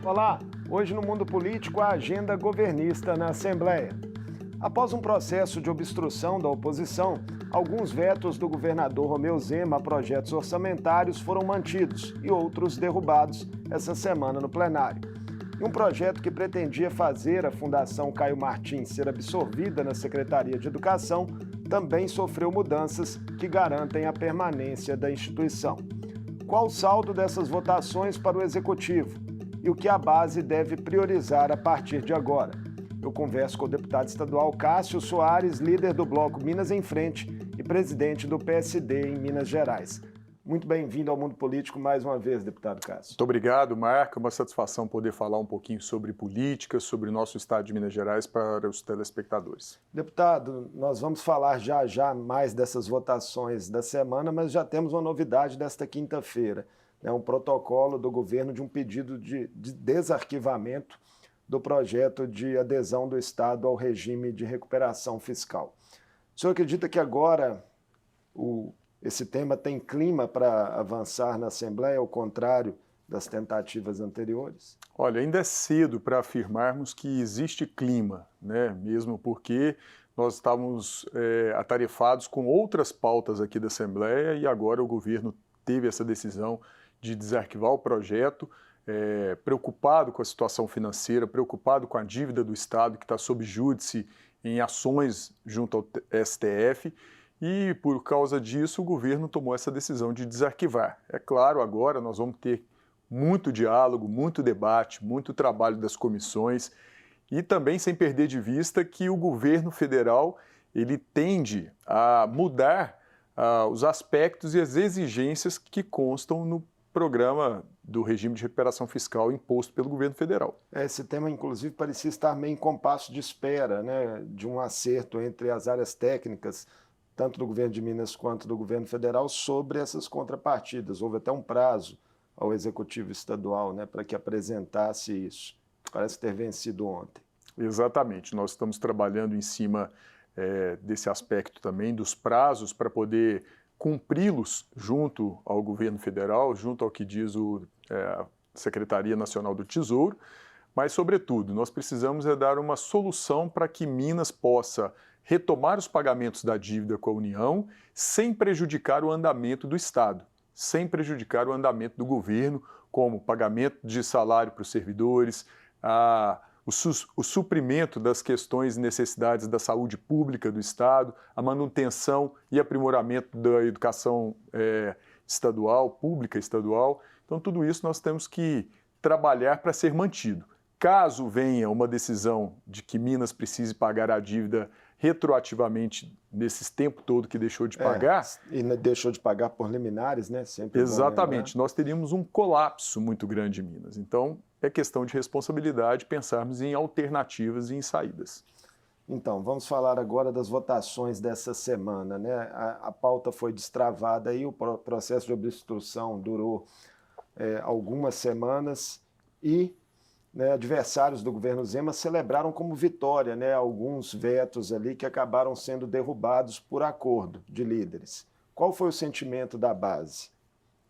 Olá, hoje no Mundo Político a agenda governista na Assembleia. Após um processo de obstrução da oposição, alguns vetos do governador Romeu Zema a projetos orçamentários foram mantidos e outros derrubados essa semana no plenário. E um projeto que pretendia fazer a Fundação Caio Martins ser absorvida na Secretaria de Educação também sofreu mudanças que garantem a permanência da instituição. Qual o saldo dessas votações para o Executivo? E o que a base deve priorizar a partir de agora? Eu converso com o deputado estadual Cássio Soares, líder do bloco Minas em Frente e presidente do PSD em Minas Gerais. Muito bem-vindo ao Mundo Político mais uma vez, deputado Cássio. Muito obrigado, Marco. É uma satisfação poder falar um pouquinho sobre política, sobre o nosso estado de Minas Gerais para os telespectadores. Deputado, nós vamos falar já mais dessas votações da semana, mas já temos uma novidade desta quinta-feira. Um protocolo do governo de um pedido de desarquivamento do projeto de adesão do Estado ao regime de recuperação fiscal. O senhor acredita que agora esse tema tem clima para avançar na Assembleia, ao contrário das tentativas anteriores? Olha, ainda é cedo para afirmarmos que existe clima, né? Mesmo porque nós estávamos atarefados com outras pautas aqui da Assembleia e agora o governo teve essa decisão de desarquivar o projeto, preocupado com a situação financeira, preocupado com a dívida do Estado, que está sob júdice em ações junto ao STF, e por causa disso o governo tomou essa decisão de desarquivar. É claro, agora nós vamos ter muito diálogo, muito debate, muito trabalho das comissões, e também sem perder de vista que o governo federal ele tende a mudar os aspectos e as exigências que constam no programa do regime de recuperação fiscal imposto pelo governo federal. Esse tema, inclusive, parecia estar meio em compasso de espera, né, de um acerto entre as áreas técnicas, tanto do governo de Minas quanto do governo federal, sobre essas contrapartidas. Houve até um prazo ao Executivo Estadual, né, para que apresentasse isso. Parece ter vencido ontem. Exatamente. Nós estamos trabalhando em cima desse aspecto também, dos prazos, para poder cumpri-los junto ao governo federal, junto ao que diz a Secretaria Nacional do Tesouro, mas, sobretudo, nós precisamos dar uma solução para que Minas possa retomar os pagamentos da dívida com a União sem prejudicar o andamento do Estado, sem prejudicar o andamento do governo, como pagamento de salário para os servidores, o suprimento das questões e necessidades da saúde pública do Estado, a manutenção e aprimoramento da educação estadual, pública estadual. Então, tudo isso nós temos que trabalhar para ser mantido. Caso venha uma decisão de que Minas precise pagar a dívida retroativamente nesses tempo todo que deixou de pagar... E deixou de pagar por liminares, né? Sempre exatamente. Nós teríamos um colapso muito grande em Minas. Então, é questão de responsabilidade pensarmos em alternativas e em saídas. Então, vamos falar agora das votações dessa semana, né? A pauta foi destravada aí, o processo de obstrução durou algumas semanas e adversários do governo Zema celebraram como vitória, né, alguns vetos ali que acabaram sendo derrubados por acordo de líderes. Qual foi o sentimento da base?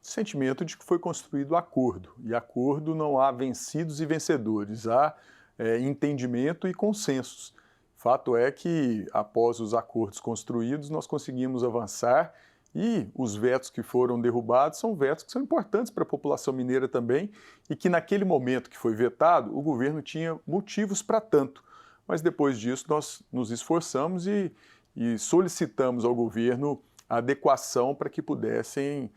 Sentimento de que foi construído acordo, e acordo não há vencidos e vencedores, há entendimento e consensos. Fato é que, após os acordos construídos, nós conseguimos avançar e os vetos que foram derrubados são vetos que são importantes para a população mineira também e que naquele momento que foi vetado, o governo tinha motivos para tanto. Mas depois disso nós nos esforçamos e solicitamos ao governo a adequação para que pudessem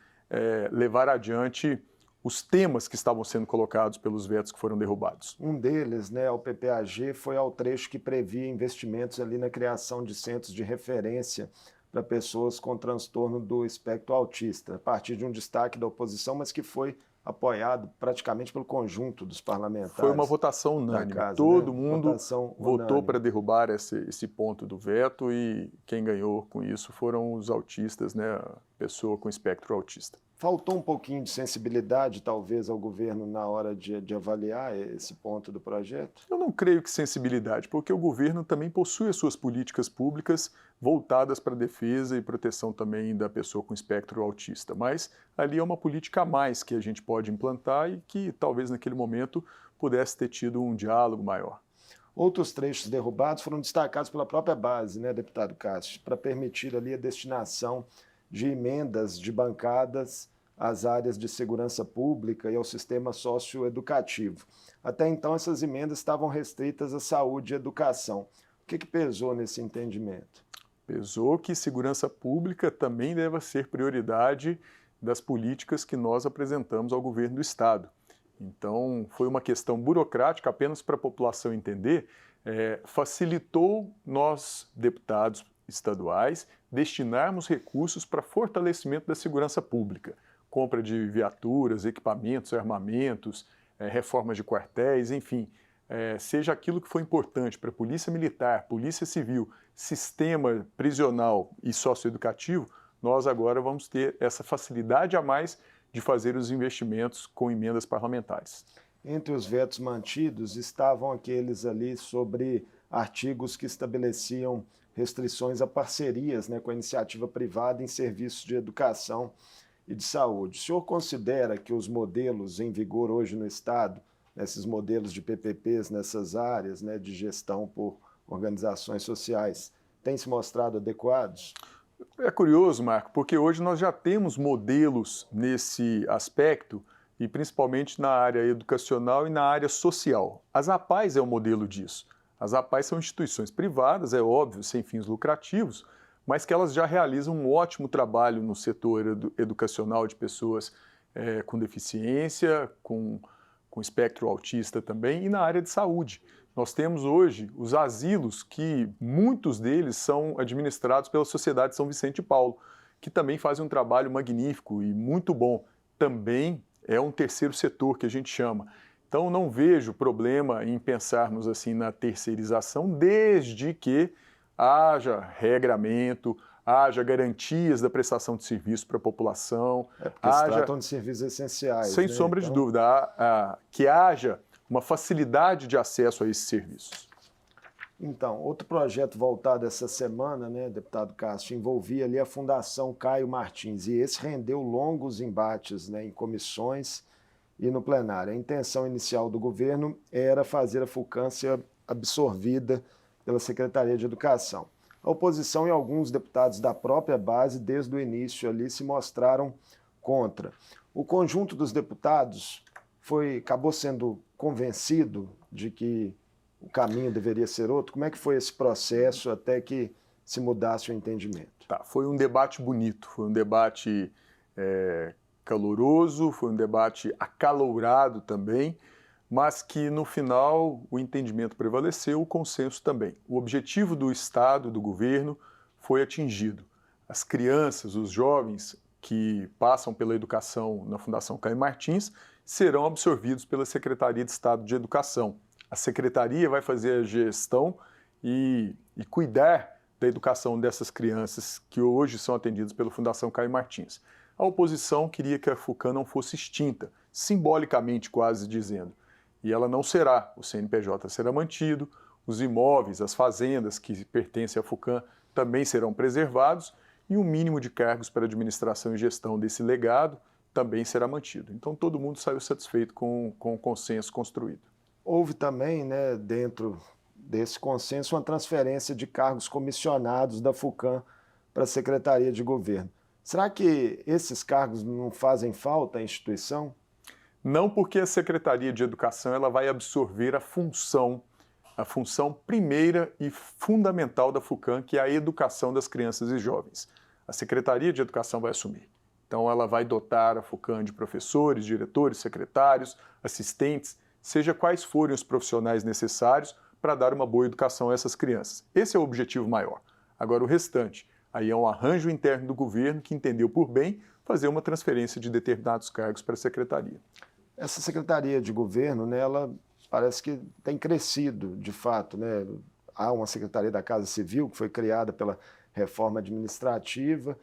levar adiante os temas que estavam sendo colocados pelos vetos que foram derrubados. Um deles, né, o PPAG, foi ao trecho que previa investimentos ali na criação de centros de referência para pessoas com transtorno do espectro autista, a partir de um destaque da oposição, mas que foi apoiado praticamente pelo conjunto dos parlamentares. Foi uma votação unânime. Todo mundo votou para derrubar esse ponto do veto e quem ganhou com isso foram os autistas, né, a pessoa com espectro autista. Faltou um pouquinho de sensibilidade, talvez, ao governo na hora de avaliar esse ponto do projeto? Eu não creio que sensibilidade, porque o governo também possui as suas políticas públicas voltadas para a defesa e proteção também da pessoa com espectro autista. Mas ali é uma política a mais que a gente pode implantar e que talvez naquele momento pudesse ter tido um diálogo maior. Outros trechos derrubados foram destacados pela própria base, né, deputado Cássio, para permitir ali a destinação de emendas de bancadas às áreas de segurança pública e ao sistema socioeducativo. Até então, essas emendas estavam restritas à saúde e educação. O que pesou nesse entendimento? Pesou que segurança pública também deve ser prioridade das políticas que nós apresentamos ao governo do Estado. Então, foi uma questão burocrática apenas para a população entender, facilitou nós, deputados estaduais, destinarmos recursos para fortalecimento da segurança pública, compra de viaturas, equipamentos, armamentos, reformas de quartéis, enfim, seja aquilo que for importante para a Polícia Militar, Polícia Civil, sistema prisional e socioeducativo, nós agora vamos ter essa facilidade a mais de fazer os investimentos com emendas parlamentares. Entre os vetos mantidos estavam aqueles ali sobre artigos que estabeleciam restrições a parcerias, né, com a iniciativa privada em serviços de educação e de saúde. O senhor considera que os modelos em vigor hoje no Estado, esses modelos de PPPs nessas áreas, né, de gestão por organizações sociais, têm se mostrado adequados? É curioso, Marco, porque hoje nós já temos modelos nesse aspecto, e principalmente na área educacional e na área social. As APAES é um modelo disso. As APAES são instituições privadas, é óbvio, sem fins lucrativos, mas que elas já realizam um ótimo trabalho no setor educacional de pessoas com deficiência, com espectro autista também, e na área de saúde. Nós temos hoje os asilos, que muitos deles são administrados pela Sociedade São Vicente de Paulo, que também fazem um trabalho magnífico e muito bom. Também é um terceiro setor que a gente chama. Então, não vejo problema em pensarmos assim na terceirização, desde que haja regramento, haja garantias da prestação de serviço para a população. Porque se tratam de serviços essenciais. Sem sombra de dúvida, que haja uma facilidade de acesso a esses serviços. Então, outro projeto voltado essa semana, né, deputado Cássio, envolvia ali a Fundação Caio Martins, e esse rendeu longos embates, né, em comissões e no plenário. A intenção inicial do governo era fazer a FUCAM ser absorvida pela Secretaria de Educação. A oposição e alguns deputados da própria base, desde o início ali, se mostraram contra. O conjunto dos deputados acabou sendo convencido de que o caminho deveria ser outro? Como é que foi esse processo até que se mudasse o entendimento? Foi um debate bonito, foi um debate caloroso, foi um debate acalorado também, mas que no final o entendimento prevaleceu, o consenso também. O objetivo do Estado, do governo, foi atingido. As crianças, os jovens que passam pela educação na Fundação Caio Martins serão absorvidos pela Secretaria de Estado de Educação. A Secretaria vai fazer a gestão e cuidar da educação dessas crianças que hoje são atendidas pela Fundação Caio Martins. A oposição queria que a FUCAM não fosse extinta, simbolicamente quase dizendo. E ela não será, o CNPJ será mantido, os imóveis, as fazendas que pertencem à FUCAM também serão preservados e o mínimo de cargos para administração e gestão desse legado também será mantido. Então todo mundo saiu satisfeito com o consenso construído. Houve também, né, dentro desse consenso, uma transferência de cargos comissionados da FUCAM para a Secretaria de Governo. Será que esses cargos não fazem falta à instituição? Não, porque a Secretaria de Educação ela vai absorver a função primeira e fundamental da FUCAM, que é a educação das crianças e jovens. A Secretaria de Educação vai assumir. Então ela vai dotar a FUCAM de professores, diretores, secretários, assistentes, seja quais forem os profissionais necessários para dar uma boa educação a essas crianças. Esse é o objetivo maior. Agora o restante, aí é um arranjo interno do governo que entendeu por bem fazer uma transferência de determinados cargos para a Secretaria. Essa Secretaria de Governo, né, ela parece que tem crescido, de fato, né? Há uma Secretaria da Casa Civil que foi criada pela reforma administrativa.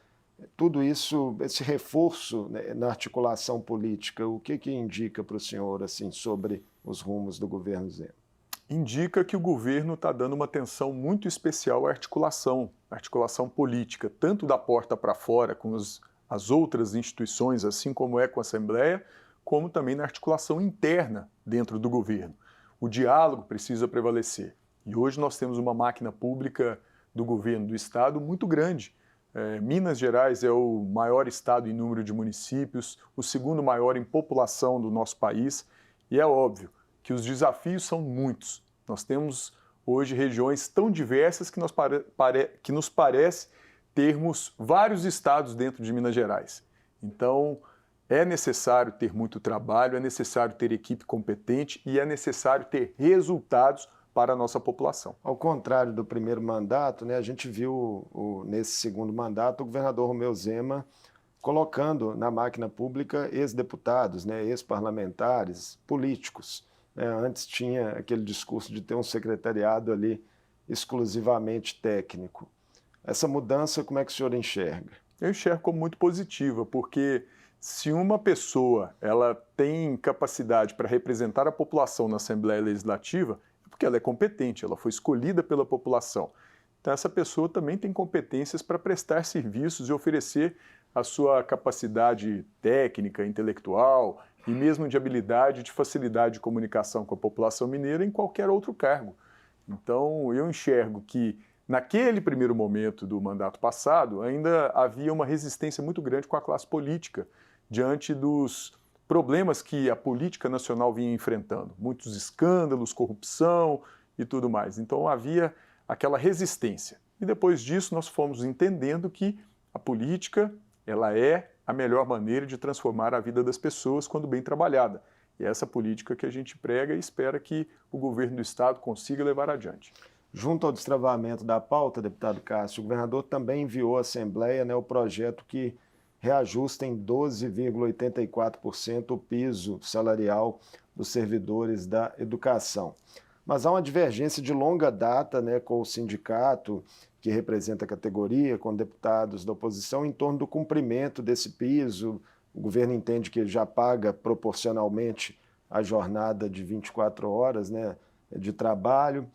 Tudo isso, esse reforço, né, na articulação política, o que indica para o senhor assim, sobre os rumos do governo Zema? Indica que o governo está dando uma atenção muito especial à articulação política, tanto da porta para fora com as outras instituições, assim como é com a Assembleia, como também na articulação interna dentro do governo. O diálogo precisa prevalecer. E hoje nós temos uma máquina pública do governo do estado muito grande. Minas Gerais é o maior estado em número de municípios, o segundo maior em população do nosso país, e é óbvio que os desafios são muitos. Nós temos hoje regiões tão diversas que nos parece termos vários estados dentro de Minas Gerais. Então, é necessário ter muito trabalho, é necessário ter equipe competente e é necessário ter resultados para a nossa população. Ao contrário do primeiro mandato, né, a gente viu nesse segundo mandato o governador Romeu Zema colocando na máquina pública ex-deputados, né, ex-parlamentares, políticos. Antes tinha aquele discurso de ter um secretariado ali exclusivamente técnico. Essa mudança, como é que o senhor enxerga? Eu enxergo como muito positiva, porque se uma pessoa ela tem capacidade para representar a população na Assembleia Legislativa, é porque ela é competente, ela foi escolhida pela população. Então essa pessoa também tem competências para prestar serviços e oferecer a sua capacidade técnica, intelectual e mesmo de habilidade, de facilidade de comunicação com a população mineira em qualquer outro cargo. Então, eu enxergo que, naquele primeiro momento do mandato passado, ainda havia uma resistência muito grande com a classe política diante dos problemas que a política nacional vinha enfrentando. Muitos escândalos, corrupção e tudo mais. Então, havia aquela resistência. E depois disso, nós fomos entendendo que a política ela é a melhor maneira de transformar a vida das pessoas quando bem trabalhada. E é essa política que a gente prega e espera que o governo do estado consiga levar adiante. Junto ao destravamento da pauta, deputado Cássio, o governador também enviou à Assembleia, né, o projeto que reajusta em 12,84% o piso salarial dos servidores da educação. Mas há uma divergência de longa data, né, com o sindicato que representa a categoria, com deputados da oposição, em torno do cumprimento desse piso. O governo entende que ele já paga proporcionalmente a jornada de 24 horas, né, de trabalho.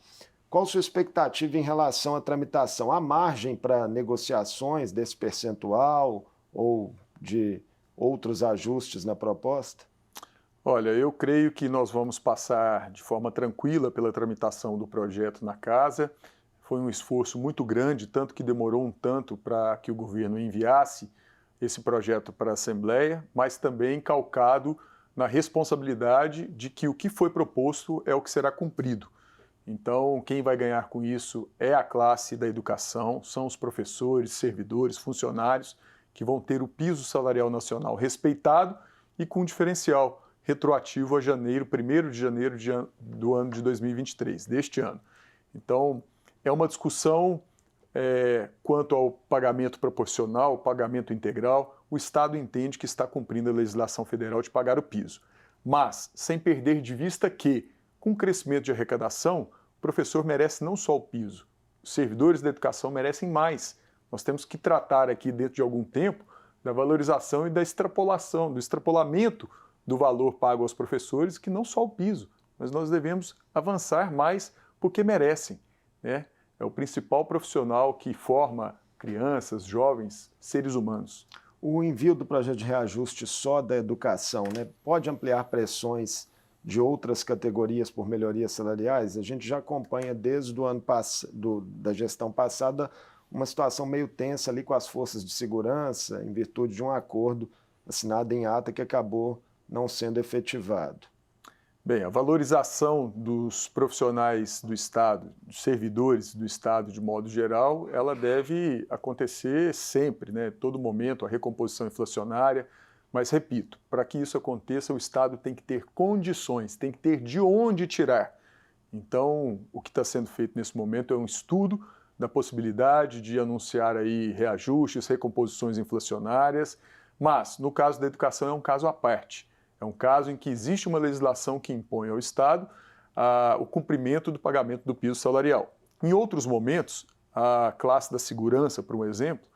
Qual a sua expectativa em relação à tramitação? Há margem para negociações desse percentual ou de outros ajustes na proposta? Olha, eu creio que nós vamos passar de forma tranquila pela tramitação do projeto na casa. Foi um esforço muito grande, tanto que demorou um tanto para que o governo enviasse esse projeto para a Assembleia, mas também calcado na responsabilidade de que o que foi proposto é o que será cumprido. Então, quem vai ganhar com isso é a classe da educação, são os professores, servidores, funcionários, que vão ter o piso salarial nacional respeitado e com diferencial retroativo a janeiro, 1º de janeiro do ano de 2023, deste ano. Então, é uma discussão quanto ao pagamento proporcional, pagamento integral. O Estado entende que está cumprindo a legislação federal de pagar o piso. Mas, sem perder de vista que, com o crescimento de arrecadação, o professor merece não só o piso, os servidores da educação merecem mais. Nós temos que tratar aqui, dentro de algum tempo, da valorização e da extrapolação, do extrapolamento do valor pago aos professores, que não só o piso, mas nós devemos avançar mais porque merecem, né? É o principal profissional que forma crianças, jovens, seres humanos. O envio do projeto de reajuste só da educação, né, pode ampliar pressões de outras categorias por melhorias salariais? A gente já acompanha desde o ano da gestão passada uma situação meio tensa ali com as forças de segurança, em virtude de um acordo assinado em ata que acabou não sendo efetivado. Bem, a valorização dos profissionais do Estado, dos servidores do Estado de modo geral, ela deve acontecer sempre, né? Todo momento, a recomposição inflacionária. Mas, repito, para que isso aconteça, o Estado tem que ter condições, tem que ter de onde tirar. Então, o que está sendo feito nesse momento é um estudo da possibilidade de anunciar aí reajustes, recomposições inflacionárias, mas, no caso da educação, é um caso à parte. É um caso em que existe uma legislação que impõe ao Estado o cumprimento do pagamento do piso salarial. Em outros momentos, a classe da segurança, por um exemplo,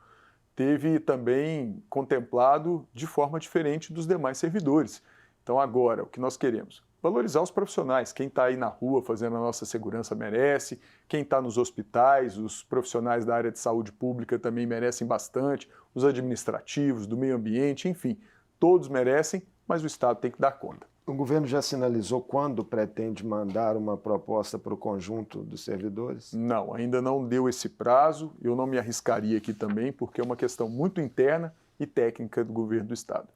teve também contemplado de forma diferente dos demais servidores. Então agora, o que nós queremos? Valorizar os profissionais. Quem está aí na rua fazendo a nossa segurança merece, quem está nos hospitais, os profissionais da área de saúde pública também merecem bastante, os administrativos, do meio ambiente, enfim, todos merecem, mas o Estado tem que dar conta. O governo já sinalizou quando pretende mandar uma proposta para o conjunto dos servidores? Não, ainda não deu esse prazo. Eu não me arriscaria aqui também, porque é uma questão muito interna e técnica do governo do Estado.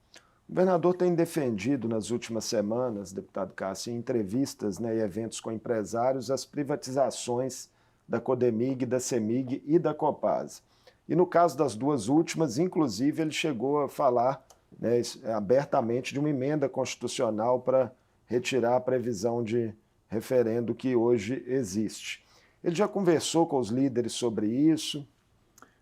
O governador tem defendido nas últimas semanas, deputado Cássio, em entrevistas, e eventos com empresários, as privatizações da Codemig, da Cemig e da Copasa. E no caso das duas últimas, inclusive, ele chegou a falar abertamente de uma emenda constitucional para retirar a previsão de referendo que hoje existe. Ele já conversou com os líderes sobre isso?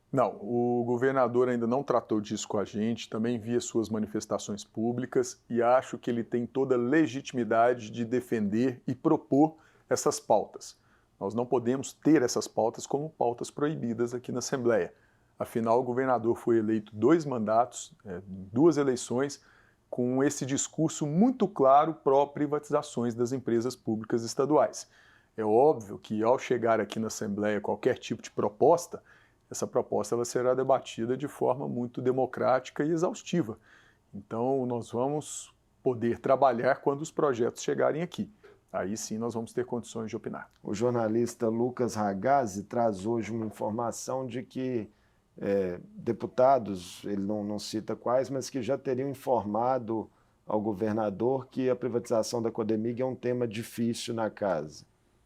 Não, o governador ainda não tratou disso com a gente, também vi as suas manifestações públicas e acho que ele tem toda a legitimidade de defender e propor essas pautas. Nós não podemos ter essas pautas como pautas proibidas aqui na Assembleia. Afinal, o governador foi eleito 2 mandatos, 2 eleições, com esse discurso muito claro pró-privatizações das empresas públicas estaduais. É óbvio que, ao chegar aqui na Assembleia qualquer tipo de proposta, essa proposta ela será debatida de forma muito democrática e exaustiva. Então, nós vamos poder trabalhar quando os projetos chegarem aqui. Aí sim nós vamos ter condições de opinar. O jornalista Lucas Ragazzi traz hoje uma informação de que deputados, ele não cita quais, mas que já teriam informado ao governador que a privatização da Codemig é um tema difícil na casa.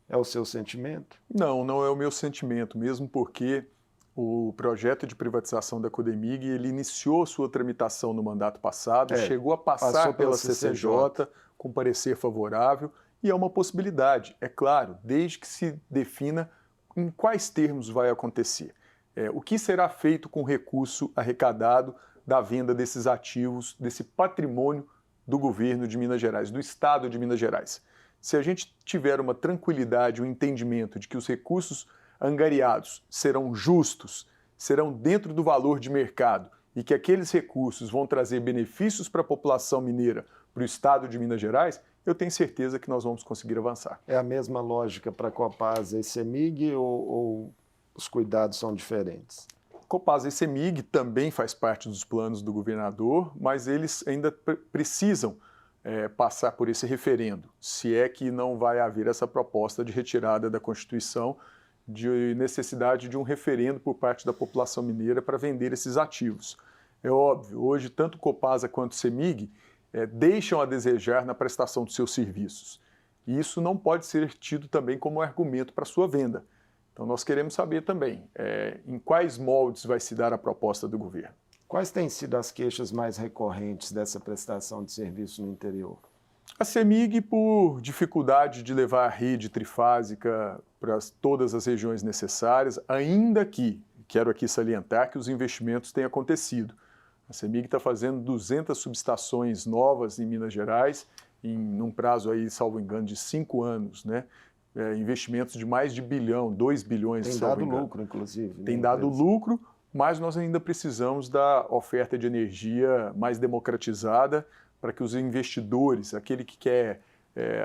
É o seu sentimento? Não, não é o meu sentimento, mesmo porque o projeto de privatização da Codemig, ele iniciou sua tramitação no mandato passado, chegou a passar pela CCJ com parecer favorável, e é uma possibilidade, é claro, desde que se defina em quais termos vai acontecer. O que será feito com o recurso arrecadado da venda desses ativos, desse patrimônio do governo de Minas Gerais, do Estado de Minas Gerais. Se a gente tiver uma tranquilidade, um entendimento de que os recursos angariados serão justos, serão dentro do valor de mercado e que aqueles recursos vão trazer benefícios para a população mineira, para o Estado de Minas Gerais, eu tenho certeza que nós vamos conseguir avançar. É a mesma lógica para Copasa e Cemig ou os cuidados são diferentes? Copasa e Cemig também faz parte dos planos do governador, mas eles ainda precisam passar por esse referendo, se é que não vai haver essa proposta de retirada da Constituição, de necessidade de um referendo por parte da população mineira para vender esses ativos. É óbvio, hoje tanto Copasa quanto Cemig deixam a desejar na prestação dos seus serviços. E isso não pode ser tido também como argumento para sua venda. Então nós queremos saber também em quais moldes vai se dar a proposta do governo. Quais têm sido as queixas mais recorrentes dessa prestação de serviço no interior? A Cemig, por dificuldade de levar a rede trifásica para todas as regiões necessárias, ainda que, quero aqui salientar, que os investimentos têm acontecido. A Cemig está fazendo 200 subestações novas em Minas Gerais, num prazo aí, salvo engano, de 5 anos, né? Investimentos de mais de 1 bilhão, 2 bilhões. Tem dado lucro, inclusive. Tem dado lucro, mas nós ainda precisamos da oferta de energia mais democratizada para que os investidores, aquele que quer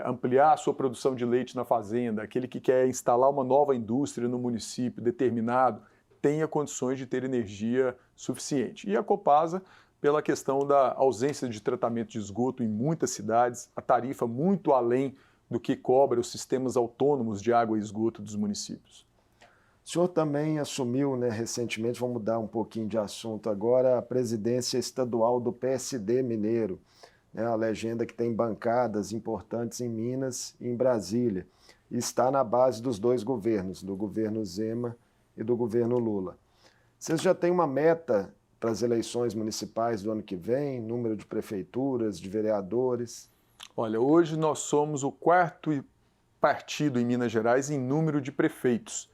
ampliar a sua produção de leite na fazenda, aquele que quer instalar uma nova indústria no município determinado, tenha condições de ter energia suficiente. E a Copasa, pela questão da ausência de tratamento de esgoto em muitas cidades, a tarifa muito além do que cobra os sistemas autônomos de água e esgoto dos municípios. O senhor também assumiu, recentemente, vamos mudar um pouquinho de assunto agora, a presidência estadual do PSD mineiro, a legenda que tem bancadas importantes em Minas e em Brasília, e está na base dos 2 governos, do governo Zema e do governo Lula. Vocês já têm uma meta para as eleições municipais do ano que vem, número de prefeituras, de vereadores? Olha, hoje nós somos o 4º partido em Minas Gerais em número de prefeitos.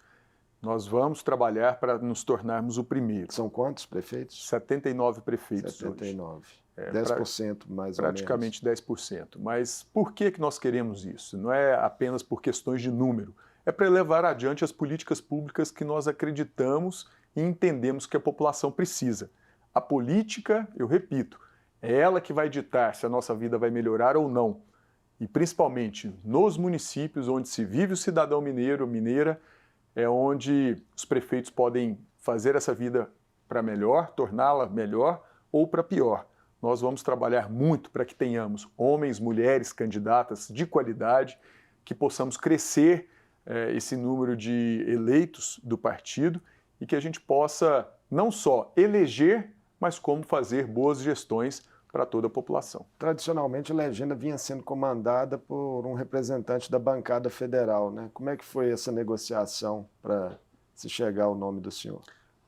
Nós vamos trabalhar para nos tornarmos o primeiro. São quantos prefeitos? 79 prefeitos 79. Hoje. 10% mais ou menos. Praticamente 10%. Mas por que nós queremos isso? Não é apenas por questões de número. É para levar adiante as políticas públicas que nós acreditamos e entendemos que a população precisa. A política, eu repito, é ela que vai ditar se a nossa vida vai melhorar ou não. E principalmente nos municípios onde se vive o cidadão mineiro, mineira, é onde os prefeitos podem fazer essa vida para melhor, torná-la melhor ou para pior. nós vamos trabalhar muito para que tenhamos homens, mulheres candidatas de qualidade, que possamos crescer esse número de eleitos do partido e que a gente possa não só eleger, mas como fazer boas gestões para toda a população. Tradicionalmente, a legenda vinha sendo comandada por um representante da bancada federal, né? Como é que foi essa negociação para se chegar ao nome do senhor?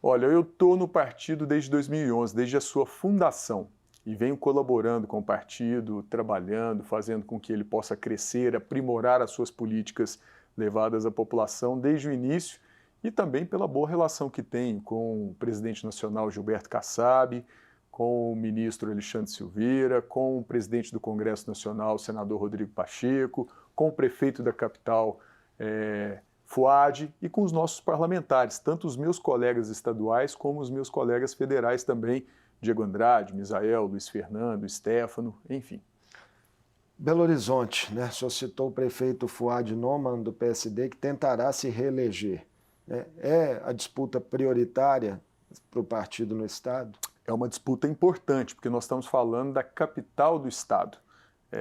Olha, eu estou no partido desde 2011, desde a sua fundação, e venho colaborando com o partido, trabalhando, fazendo com que ele possa crescer, aprimorar as suas políticas levadas à população desde o início e também pela boa relação que tenho com o presidente nacional Gilberto Kassab, com o ministro Alexandre Silveira, com o presidente do Congresso Nacional, o senador Rodrigo Pacheco, com o prefeito da capital, Fouad, e com os nossos parlamentares, tanto os meus colegas estaduais como os meus colegas federais também, Diego Andrade, Misael, Luiz Fernando, Stefano, enfim. Belo Horizonte, né? O senhor citou o prefeito Fouad Noman, do PSD, que tentará se reeleger. É a disputa prioritária para o partido no Estado? É uma disputa importante, porque nós estamos falando da capital do Estado.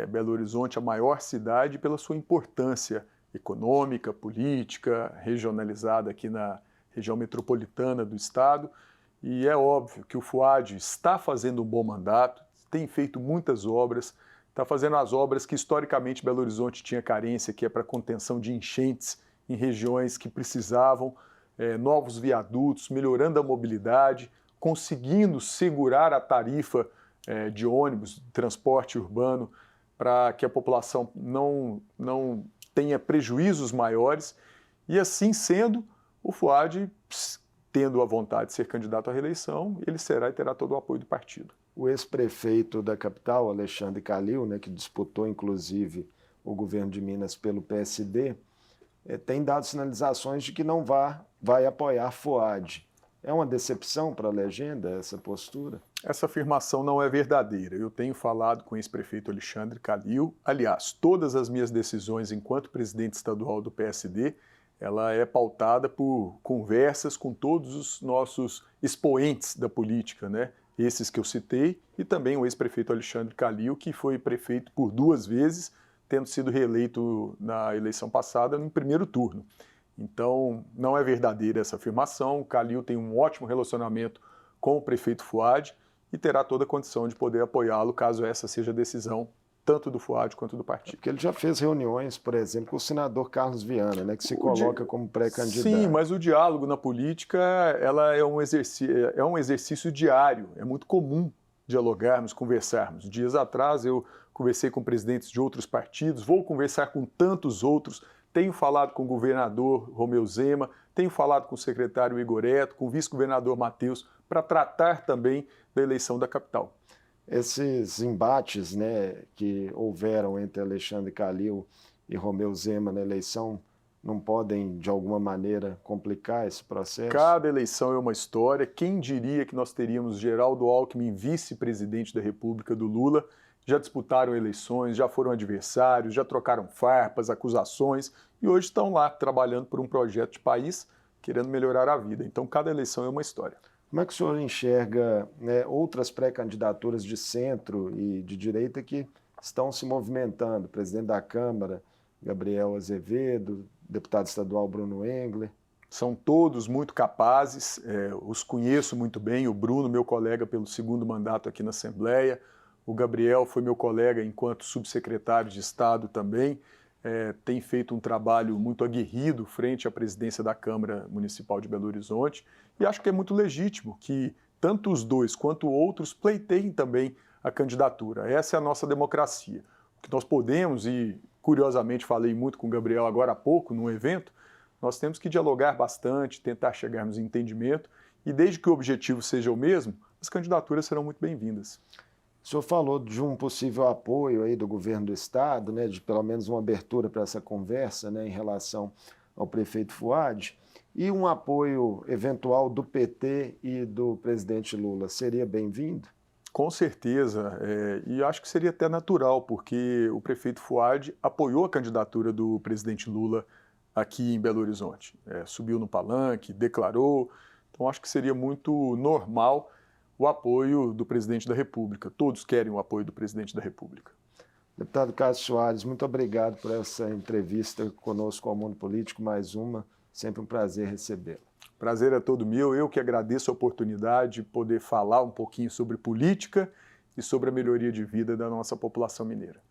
Belo Horizonte, a maior cidade, pela sua importância econômica, política, regionalizada aqui na região metropolitana do Estado. E é óbvio que o Fouad está fazendo um bom mandato, tem feito muitas obras, está fazendo as obras que historicamente Belo Horizonte tinha carência, que é para contenção de enchentes em regiões que precisavam, novos viadutos, melhorando a mobilidade, conseguindo segurar a tarifa de ônibus, de transporte urbano, para que a população não tenha prejuízos maiores. E assim sendo, o Fouad, tendo a vontade de ser candidato à reeleição, ele será e terá todo o apoio do partido. O ex-prefeito da capital, Alexandre Calil, né, que disputou inclusive o governo de Minas pelo PSD, tem dado sinalizações de que não vai apoiar Fouad. É uma decepção para a legenda essa postura? Essa afirmação não é verdadeira. Eu tenho falado com o ex-prefeito Alexandre Calil. Aliás, todas as minhas decisões enquanto presidente estadual do PSD, ela é pautada por conversas com todos os nossos expoentes da política, né? Esses que eu citei, e também o ex-prefeito Alexandre Calil, que foi prefeito por 2 vezes, tendo sido reeleito na eleição passada no primeiro turno. Então, não é verdadeira essa afirmação. O Calil tem um ótimo relacionamento com o prefeito Fouad e terá toda a condição de poder apoiá-lo caso essa seja a decisão tanto do Fouad quanto do partido. Porque ele já fez reuniões, por exemplo, com o senador Carlos Viana, né, que se coloca como pré-candidato. Sim, mas o diálogo na política ela é um exercício diário. É muito comum dialogarmos, conversarmos. Dias atrás eu conversei com presidentes de outros partidos, vou conversar com tantos outros. Tenho falado com o governador Romeu Zema, tenho falado com o secretário Igor Eto, com o vice-governador Matheus, para tratar também da eleição da capital. Esses embates, né, que houveram entre Alexandre Calil e Romeu Zema na eleição não podem, de alguma maneira, complicar esse processo? Cada eleição é uma história. Quem diria que nós teríamos Geraldo Alckmin, vice-presidente da República do Lula? Já disputaram eleições, já foram adversários, já trocaram farpas, acusações e hoje estão lá trabalhando por um projeto de país, querendo melhorar a vida. Então, cada eleição é uma história. Como é que o senhor enxerga, né, outras pré-candidaturas de centro e de direita que estão se movimentando? Presidente da Câmara, Gabriel Azevedo, deputado estadual Bruno Engler. São todos muito capazes, os conheço muito bem. O Bruno, meu colega pelo 2º mandato aqui na Assembleia. O Gabriel foi meu colega enquanto subsecretário de Estado também. Tem feito um trabalho muito aguerrido frente à presidência da Câmara Municipal de Belo Horizonte. E acho que é muito legítimo que tanto os dois quanto outros pleiteiem também a candidatura. Essa é a nossa democracia. O que nós podemos, e curiosamente falei muito com o Gabriel agora há pouco, num evento, nós temos que dialogar bastante, tentar chegarmos em entendimento, e desde que o objetivo seja o mesmo, as candidaturas serão muito bem-vindas. O senhor falou de um possível apoio aí do governo do Estado, né, de pelo menos uma abertura para essa conversa, né, em relação ao prefeito Fouad, e um apoio eventual do PT e do presidente Lula. Seria bem-vindo? Com certeza, e acho que seria até natural, porque o prefeito Fouad apoiou a candidatura do presidente Lula aqui em Belo Horizonte. Subiu no palanque, declarou, então acho que seria muito normal o apoio do presidente da República. Todos querem o apoio do presidente da República. Deputado Cássio Soares, muito obrigado por essa entrevista conosco ao Mundo Político, mais uma. Sempre um prazer recebê-lo. Prazer é todo meu. Eu que agradeço a oportunidade de poder falar um pouquinho sobre política e sobre a melhoria de vida da nossa população mineira.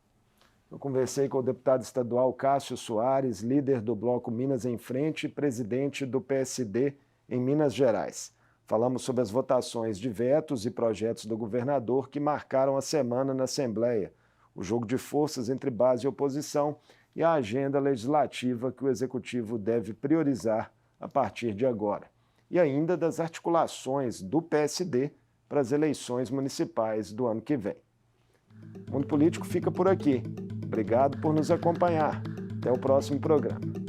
Eu conversei com o deputado estadual Cássio Soares, líder do bloco Minas em Frente e presidente do PSD em Minas Gerais. Falamos sobre as votações de vetos e projetos do governador que marcaram a semana na Assembleia, o jogo de forças entre base e oposição e a agenda legislativa que o Executivo deve priorizar a partir de agora. E ainda das articulações do PSD para as eleições municipais do ano que vem. O Mundo Político fica por aqui. Obrigado por nos acompanhar. Até o próximo programa.